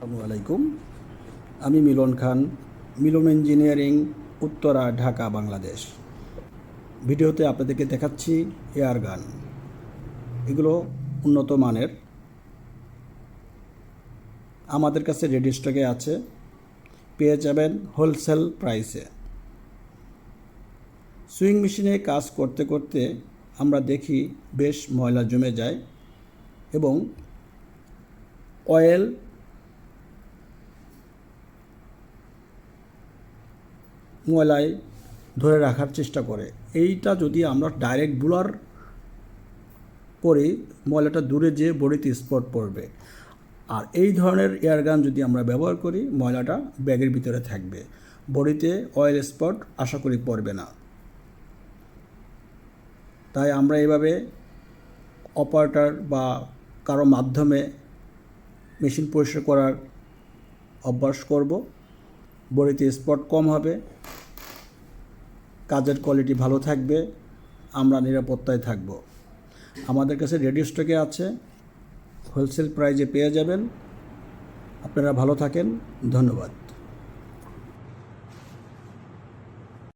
আসসালামু আলাইকুম। আমি মিলন খান, মিলন ইঞ্জিনিয়ারিং, উত্তরা, ঢাকা, বাংলাদেশ। ভিডিওতে আপনাদেরকে দেখাচ্ছি এয়ার গান। এগুলো উন্নত মানের, আমাদের কাছে রেডি স্টকে আছে, পেয়ে যাবেন হোলসেল প্রাইসে। সুইং মেশিনে কাজ করতে করতে আমরা দেখি বেশ ময়লা জমে যায় এবং অয়েল ময়লায় ধরে রাখার চেষ্টা করে। এইটা যদি আমরা ডাইরেক্ট বুলার করি, ময়লাটা দূরে যেয়ে বডিতে স্পট পড়বে। আর এই ধরনের এয়ারগান যদি আমরা ব্যবহার করি, ময়লাটা ব্যাগের ভিতরে থাকবে, বডিতে অয়েল স্পট আশা করি পড়বে না। তাই আমরা এইভাবে অপারেটর বা কারো মাধ্যমে মেশিন পরিষ্কার করার অভ্যাস করব। বডিতে স্পট কম হবে, কাজের কোয়ালিটি ভালো থাকবে, আমরা নিরাপত্তায় থাকব। আমাদের কাছে রেডি স্টকে আছে, হোলসেল প্রাইজে পেয়ে যাবেন। আপনারা ভালো থাকেন, ধন্যবাদ।